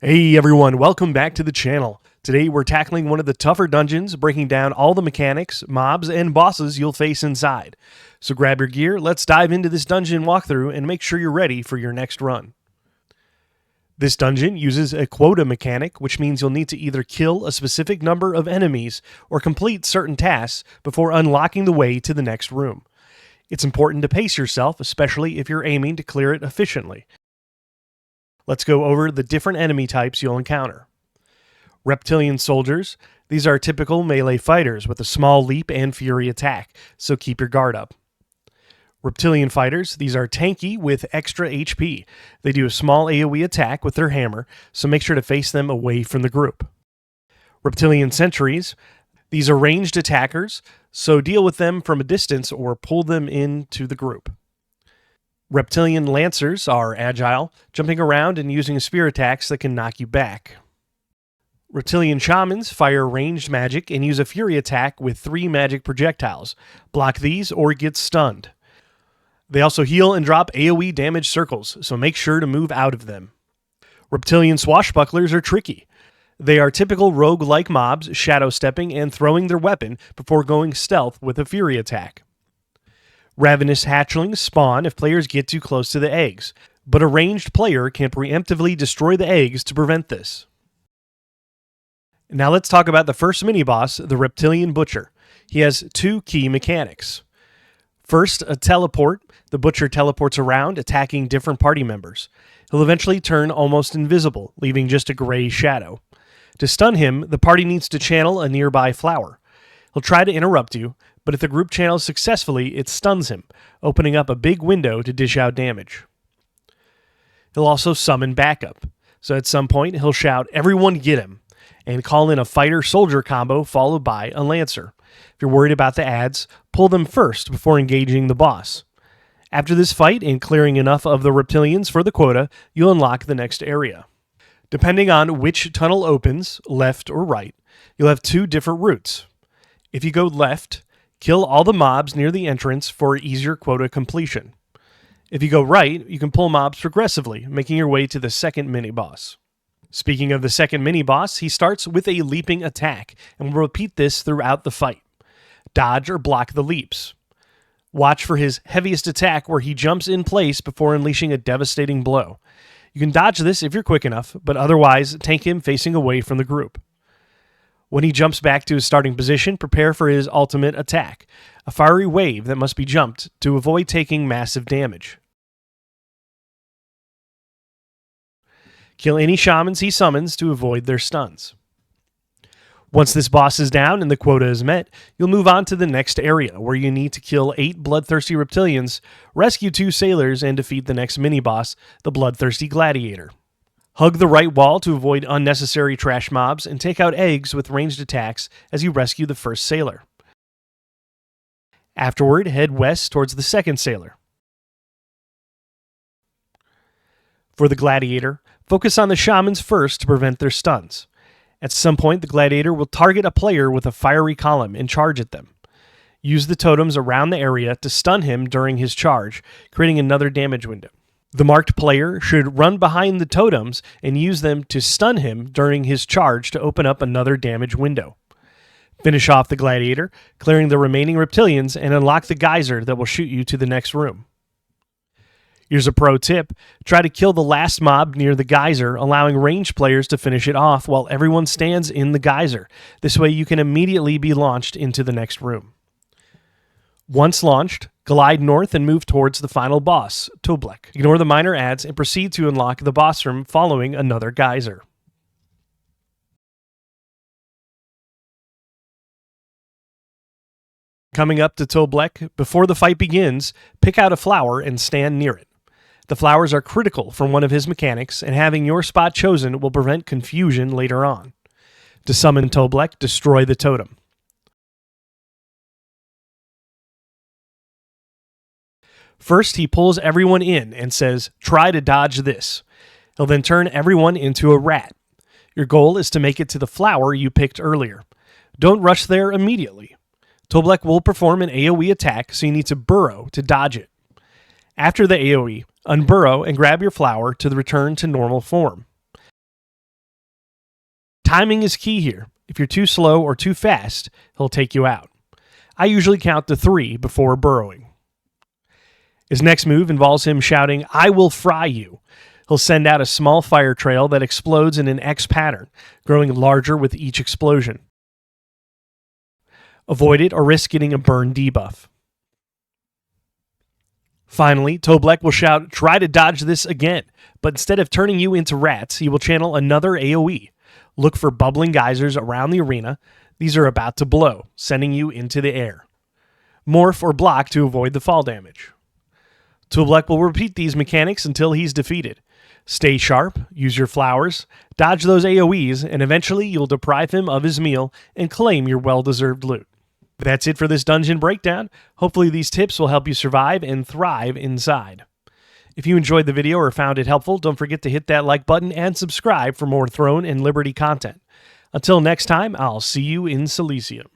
Hey everyone, welcome back to the channel. Today we're tackling one of the tougher dungeons, breaking down all the mechanics, mobs, and bosses you'll face inside. So grab your gear, let's dive into this dungeon walkthrough and make sure you're ready for your next run. This dungeon uses a quota mechanic, which means you'll need to either kill a specific number of enemies or complete certain tasks before unlocking the way to the next room. It's important to pace yourself, especially if you're aiming to clear it efficiently. Let's go over the different enemy types you'll encounter. Reptilian soldiers. These are typical melee fighters with a small leap and fury attack, so keep your guard up. Reptilian fighters. These are tanky with extra HP. They do a small AoE attack with their hammer, so make sure to face them away from the group. Reptilian sentries. These are ranged attackers, so deal with them from a distance or pull them into the group. Reptilian lancers are agile, jumping around and using spear attacks that can knock you back. Reptilian shamans fire ranged magic and use a fury attack with 3 magic projectiles. Block these or get stunned. They also heal and drop AoE damage circles, so make sure to move out of them. Reptilian swashbucklers are tricky. They are typical rogue-like mobs, shadow stepping and throwing their weapon before going stealth with a fury attack. Ravenous hatchlings spawn if players get too close to the eggs, but a ranged player can preemptively destroy the eggs to prevent this. Now let's talk about the first mini-boss, the Reptilian Butcher. He has 2 key mechanics. First, a teleport. The Butcher teleports around, attacking different party members. He'll eventually turn almost invisible, leaving just a gray shadow. To stun him, the party needs to channel a nearby flower. He'll try to interrupt you, but if the group channels successfully, it stuns him, opening up a big window to dish out damage. He'll also summon backup, so at some point he'll shout, "Everyone get him," and call in a fighter-soldier combo followed by a lancer. If you're worried about the adds, pull them first before engaging the boss. After this fight and clearing enough of the reptilians for the quota, you'll unlock the next area. Depending on which tunnel opens, left or right, you'll have 2 different routes. If you go left, kill all the mobs near the entrance for easier quota completion. If you go right, you can pull mobs progressively, making your way to the second mini-boss. Speaking of the second mini-boss, he starts with a leaping attack, and will repeat this throughout the fight. Dodge or block the leaps. Watch for his heaviest attack where he jumps in place before unleashing a devastating blow. You can dodge this if you're quick enough, but otherwise tank him facing away from the group. When he jumps back to his starting position, prepare for his ultimate attack, a fiery wave that must be jumped to avoid taking massive damage. Kill any shamans he summons to avoid their stuns. Once this boss is down and the quota is met, you'll move on to the next area, where you need to kill 8 bloodthirsty reptilians, rescue 2 sailors, and defeat the next mini-boss, the bloodthirsty gladiator. Hug the right wall to avoid unnecessary trash mobs, and take out eggs with ranged attacks as you rescue the first sailor. Afterward, head west towards the second sailor. For the gladiator, focus on the shamans first to prevent their stuns. At some point, the gladiator will target a player with a fiery column and charge at them. Use the totems around the area to stun him during his charge, creating another damage window. The marked player should run behind the totems and use them to stun him during his charge to open up another damage window. Finish off the gladiator, clearing the remaining reptilians, and unlock the geyser that will shoot you to the next room. Here's a pro tip. Try to kill the last mob near the geyser, allowing ranged players to finish it off while everyone stands in the geyser. This way you can immediately be launched into the next room. Once launched, glide north and move towards the final boss, Toublek. Ignore the minor adds and proceed to unlock the boss room following another geyser. Coming up to Toublek, before the fight begins, pick out a flower and stand near it. The flowers are critical for one of his mechanics, and having your spot chosen will prevent confusion later on. To summon Toublek, destroy the totem. First, he pulls everyone in and says, "Try to dodge this." He'll then turn everyone into a rat. Your goal is to make it to the flower you picked earlier. Don't rush there immediately. Toublek will perform an AoE attack, so you need to burrow to dodge it. After the AoE, unburrow and grab your flower to return to normal form. Timing is key here. If you're too slow or too fast, he'll take you out. I usually count to 3 before burrowing. His next move involves him shouting, "I will fry you." He'll send out a small fire trail that explodes in an X pattern, growing larger with each explosion. Avoid it or risk getting a burn debuff. Finally, Toublek will shout, "Try to dodge this again," but instead of turning you into rats, he will channel another AoE. Look for bubbling geysers around the arena. These are about to blow, sending you into the air. Morph or block to avoid the fall damage. Toublek will repeat these mechanics until he's defeated. Stay sharp, use your flowers, dodge those AoEs, and eventually you'll deprive him of his meal and claim your well-deserved loot. That's it for this dungeon breakdown. Hopefully these tips will help you survive and thrive inside. If you enjoyed the video or found it helpful, don't forget to hit that like button and subscribe for more Throne and Liberty content. Until next time, I'll see you in Silesium.